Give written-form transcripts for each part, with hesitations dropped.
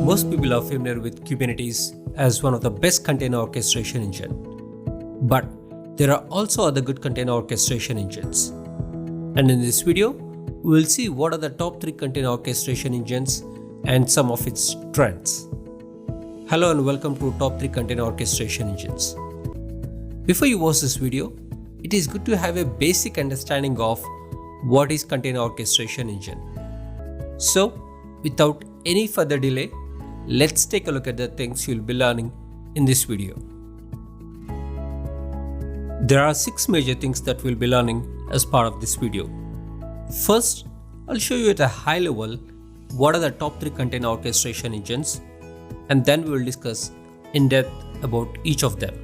Most people are familiar with Kubernetes as one of the best container orchestration engine. But there are also other good container orchestration engines. And in this video, we will see what are the top 3 container orchestration engines and some of its trends. Hello and welcome to top 3 container orchestration engines. Before you watch this video, it is good to have a basic understanding of what is container orchestration engine. So, without any further delay, let's take a look at the things you'll be learning in this video. There are 6 major things that we'll be learning as part of this video. First, I'll show you at a high level what are the top 3 container orchestration engines, and then we will discuss in depth about each of them.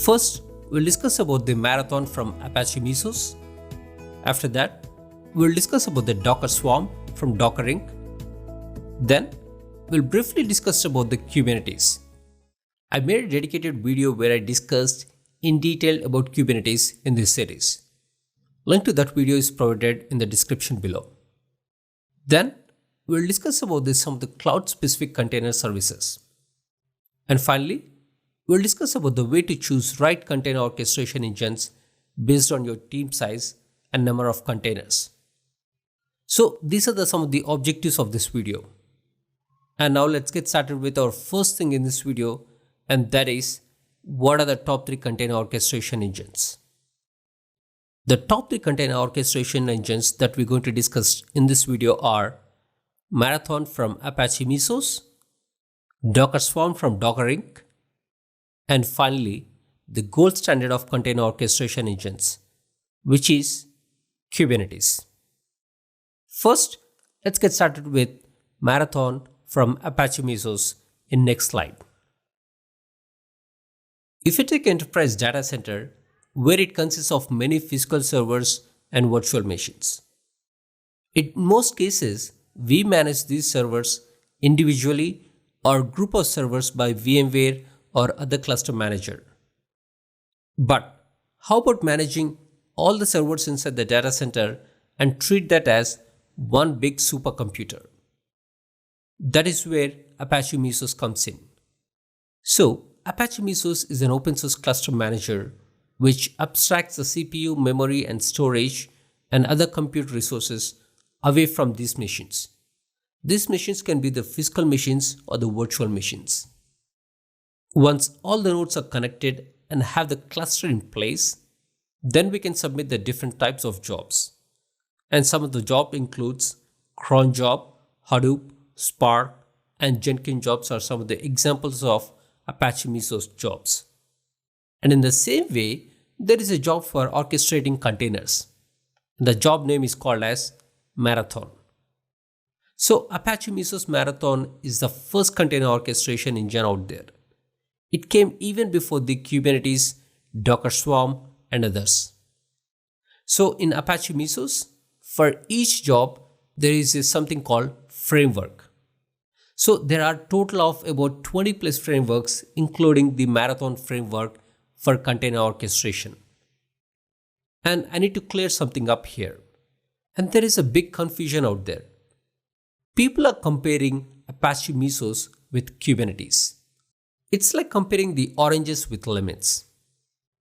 First, we'll discuss about the Marathon from Apache Mesos. After that, we'll discuss about the Docker Swarm from Docker Inc. Then, we'll briefly discuss about the Kubernetes. I made a dedicated video where I discussed in detail about Kubernetes in this series. Link to that video is provided in the description below. Then, we'll discuss about some of the cloud-specific container services. And finally, we'll discuss about the way to choose right container orchestration engines based on your team size and number of containers. So these are some of the objectives of this video. And now let's get started with our first thing in this video, and that is what are the top 3 container orchestration engines. The top 3 container orchestration engines that we're going to discuss in this video are Marathon from Apache Mesos, Docker Swarm from Docker Inc., and finally the gold standard of container orchestration engines, which is Kubernetes. First, let's get started with Marathon from Apache Mesos in next slide. If you take enterprise data center, where it consists of many physical servers and virtual machines. In most cases, we manage these servers individually or group of servers by VMware or other cluster manager. But how about managing all the servers inside the data center and treat that as one big supercomputer? That is where Apache Mesos comes in. So, Apache Mesos is an open source cluster manager which abstracts the CPU, memory, and storage and other compute resources away from these machines. These machines can be the physical machines or the virtual machines. Once all the nodes are connected and have the cluster in place, then we can submit the different types of jobs. And some of the job includes cron job, Hadoop, Spark, and Jenkins jobs are some of the examples of Apache Mesos jobs. And in the same way, there is a job for orchestrating containers. The job name is called as Marathon. So Apache Mesos Marathon is the first container orchestration engine out there. It came even before the Kubernetes, Docker Swarm, and others. So in Apache Mesos, for each job, there is something called framework. So there are total of about 20 plus frameworks, including the Marathon framework for container orchestration. And I need to clear something up here. And there is a big confusion out there. People are comparing Apache Mesos with Kubernetes. It's like comparing the oranges with lemons.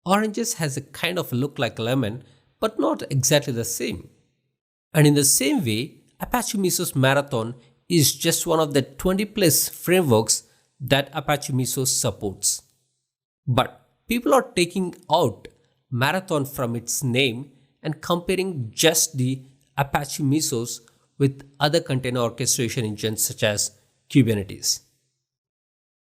Oranges has a kind of look like a lemon, but not exactly the same. And in the same way, Apache Mesos Marathon is just one of the 20 plus frameworks that Apache Mesos supports. But people are taking out Marathon from its name and comparing just the Apache Mesos with other container orchestration engines such as Kubernetes.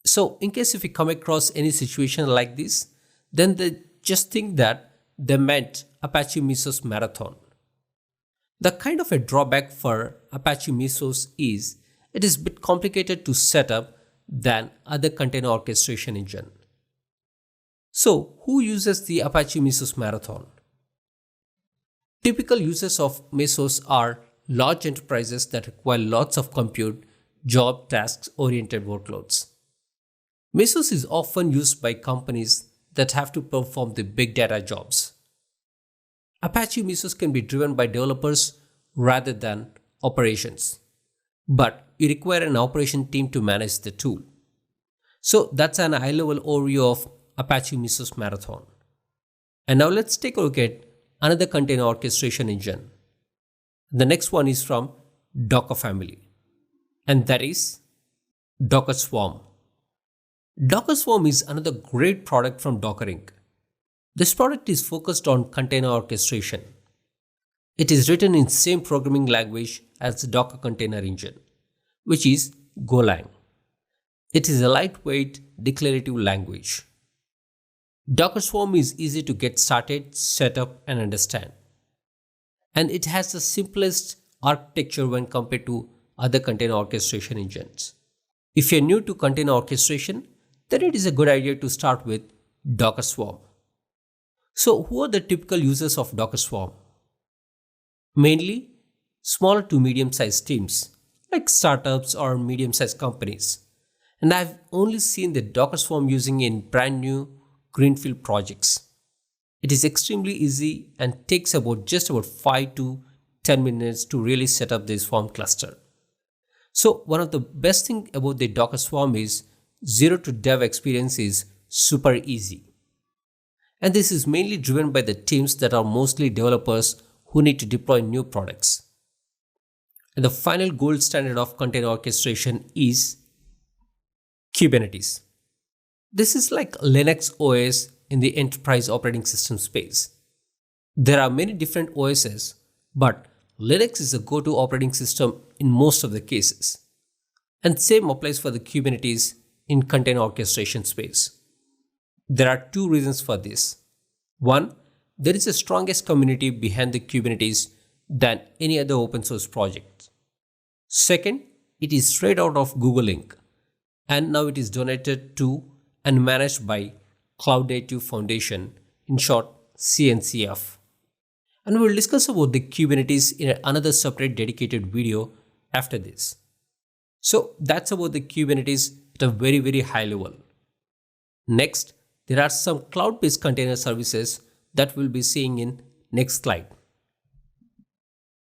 So in case if you come across any situation like this, then they just think that they meant Apache Mesos Marathon. The kind of a drawback for Apache Mesos is it is a bit complicated to set up than other container orchestration engine. So who uses the Apache Mesos Marathon? Typical users of Mesos are large enterprises that require lots of compute, job tasks-oriented workloads. Mesos is often used by companies that have to perform the big data jobs. Apache Mesos can be driven by developers rather than operations. but you require an operation team to manage the tool. So that's an high-level overview of Apache Mesos Marathon. And now let's take a look at another container orchestration engine. The next one is from Docker family, and that is Docker Swarm. Docker Swarm is another great product from Docker Inc. This product is focused on container orchestration. It is written in same programming language as the Docker Container Engine, which is Golang. It is a lightweight declarative language. Docker Swarm is easy to get started, set up, and understand. And it has the simplest architecture when compared to other container orchestration engines. If you're new to container orchestration, then it is a good idea to start with Docker Swarm. So, who are the typical users of Docker Swarm? Mainly small to medium-sized teams, like startups or medium-sized companies. And I've only seen the Docker Swarm using in brand new greenfield projects. It is extremely easy and takes just about 5 to 10 minutes to really set up this Swarm cluster. So one of the best thing about the Docker Swarm is zero to dev experience is super easy. And this is mainly driven by the teams that are mostly developers who need to deploy new products. And the final gold standard of container orchestration is Kubernetes. This is like Linux OS in the enterprise operating system space. There are many different OSs, but Linux is a go-to operating system in most of the cases. And same applies for the Kubernetes in container orchestration space. There are two reasons for this. One, there is a strongest community behind the Kubernetes than any other open source project. Second, it is straight out of Google Inc. And now it is donated to and managed by Cloud Native Foundation, in short CNCF. And we will discuss about the Kubernetes in another separate dedicated video after this. So that's about the Kubernetes at a very high level. Next, there are some cloud-based container services that we'll be seeing in next slide.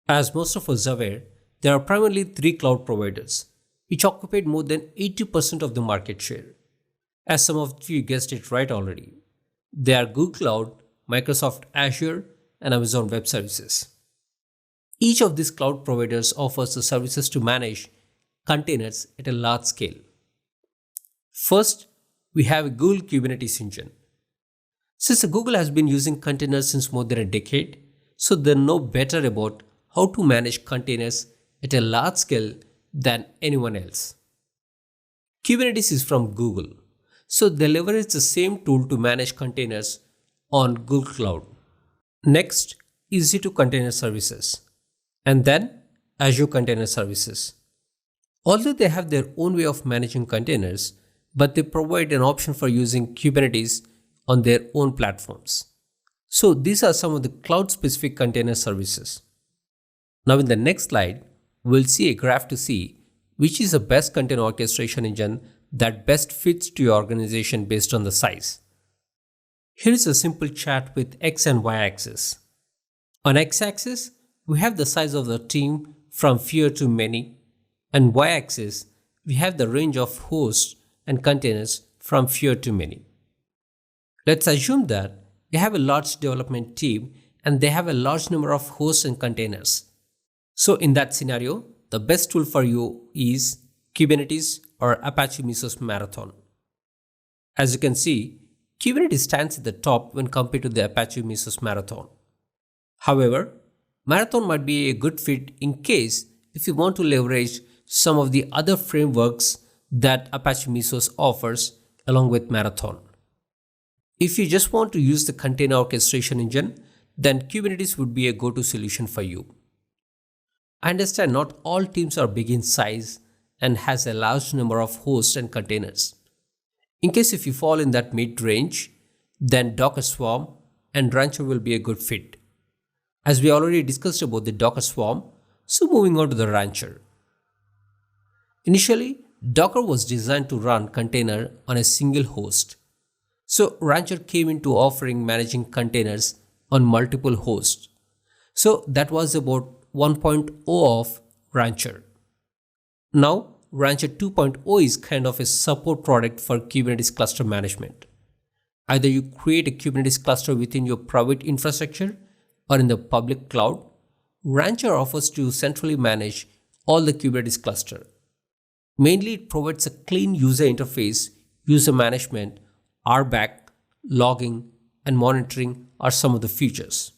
As most of us are aware, there are primarily 3 cloud providers, which occupied more than 80% of the market share. As some of you guessed it right already. They are Google Cloud, Microsoft Azure, and Amazon Web Services. Each of these cloud providers offers the services to manage containers at a large scale. First, we have Google Kubernetes Engine. Since Google has been using containers since more than a decade, so they know better about how to manage containers at a large scale than anyone else. Kubernetes is from Google, so they leverage the same tool to manage containers on Google Cloud. Next, EC2 Container Services, and then Azure Container Services. Although they have their own way of managing containers, but they provide an option for using Kubernetes on their own platforms. So these are some of the cloud-specific container services. Now in the next slide, we'll see a graph to see which is the best container orchestration engine that best fits to your organization based on the size. Here is a simple chart with X and Y axis. On X axis, we have the size of the team from fewer to many, and Y axis, we have the range of hosts and containers from fewer to many. Let's assume that you have a large development team and they have a large number of hosts and containers. So in that scenario, the best tool for you is Kubernetes or Apache Mesos Marathon. As you can see, Kubernetes stands at the top when compared to the Apache Mesos Marathon. However, Marathon might be a good fit in case if you want to leverage some of the other frameworks that Apache Mesos offers along with Marathon. If you just want to use the container orchestration engine, then Kubernetes would be a go-to solution for you. I understand not all teams are big in size and has a large number of hosts and containers. In case if you fall in that mid-range, then Docker Swarm and Rancher will be a good fit. As we already discussed about the Docker Swarm, so moving on to the Rancher. Initially, Docker was designed to run container on a single host. So Rancher came into offering managing containers on multiple hosts. So that was about 1.0 of Rancher. Now, Rancher 2.0 is kind of a support product for Kubernetes cluster management. Either you create a Kubernetes cluster within your private infrastructure or in the public cloud, Rancher offers to centrally manage all the Kubernetes cluster. Mainly, it provides a clean user interface, user management, RBAC, logging, and monitoring are some of the features.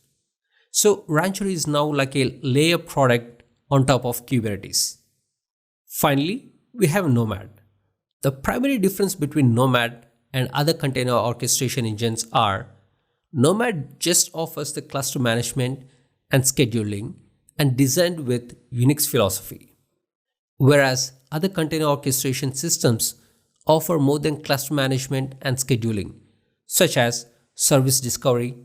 So, Rancher is now like a layer product on top of Kubernetes. Finally, we have Nomad. The primary difference between Nomad and other container orchestration engines are Nomad just offers the cluster management and scheduling and designed with Unix philosophy, whereas other container orchestration systems offer more than cluster management and scheduling, such as service discovery,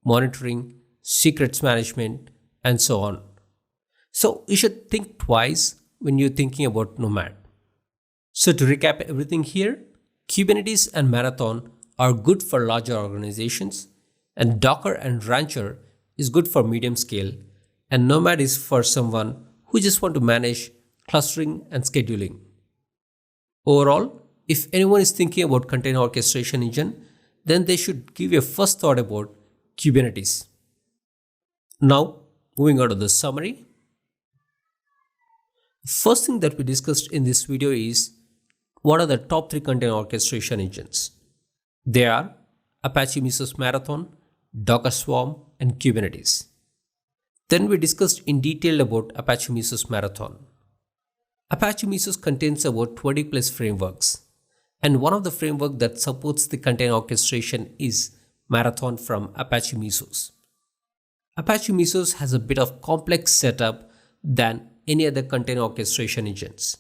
monitoring, secrets management, and so on. So you should think twice when you're thinking about Nomad. So to recap everything here, Kubernetes and Marathon are good for larger organizations, and Docker and Rancher is good for medium scale, and Nomad is for someone who just want to manage clustering and scheduling. Overall, if anyone is thinking about container orchestration engine, then they should give a first thought about Kubernetes. Now, moving on to the summary. First thing that we discussed in this video is what are the top 3 container orchestration engines. They are Apache Mesos Marathon, Docker Swarm, and Kubernetes. Then we discussed in detail about Apache Mesos Marathon. Apache Mesos contains about 20 plus frameworks, and one of the framework that supports the container orchestration is Marathon from Apache Mesos. Apache Mesos has a bit of complex setup than any other container orchestration engines.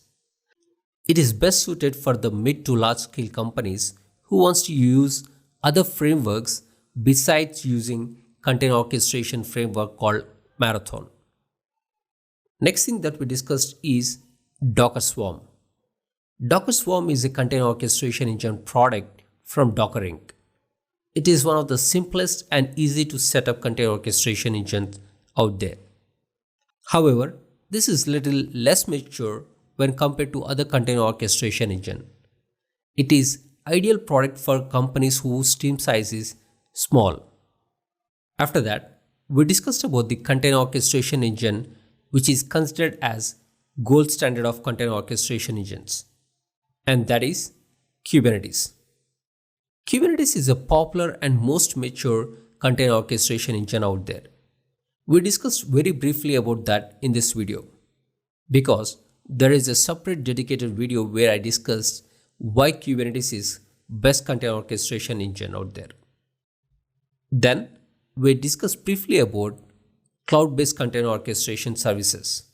It is best suited for the mid to large scale companies who wants to use other frameworks besides using container orchestration framework called Marathon. Next thing that we discussed is Docker Swarm. Docker Swarm is a container orchestration engine product from Docker Inc. It is one of the simplest and easy to set up container orchestration engines out there. However, this is little less mature when compared to other container orchestration engine. It is ideal product for companies whose team size is small. After that, we discussed about the container orchestration engine, which is considered as gold standard of container orchestration engines, and that is Kubernetes. Kubernetes is a popular and most mature container orchestration engine out there. We discussed very briefly about that in this video because there is a separate dedicated video where I discussed why Kubernetes is best container orchestration engine out there. Then we discussed briefly about cloud-based container orchestration services.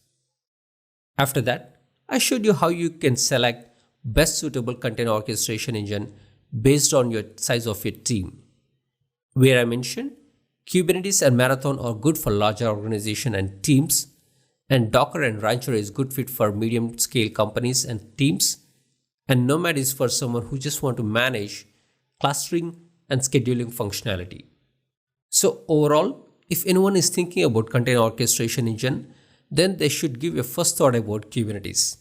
After that, I showed you how you can select best suitable container orchestration engine based on your size of your team, where I mentioned Kubernetes and Marathon are good for larger organizations and teams, and Docker and Rancher is good fit for medium scale companies and teams, and Nomad is for someone who just want to manage clustering and scheduling functionality. So overall, if anyone is thinking about container orchestration engine, then they should give a first thought about Kubernetes.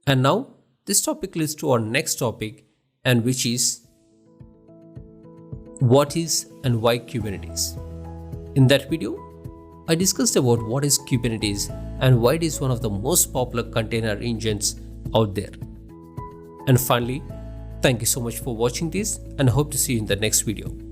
And now this topic leads to our next topic, and which is what is and why Kubernetes. In that video, I discussed about what is Kubernetes and why it is one of the most popular container engines out there. And finally, thank you so much for watching this, and I hope to see you in the next video.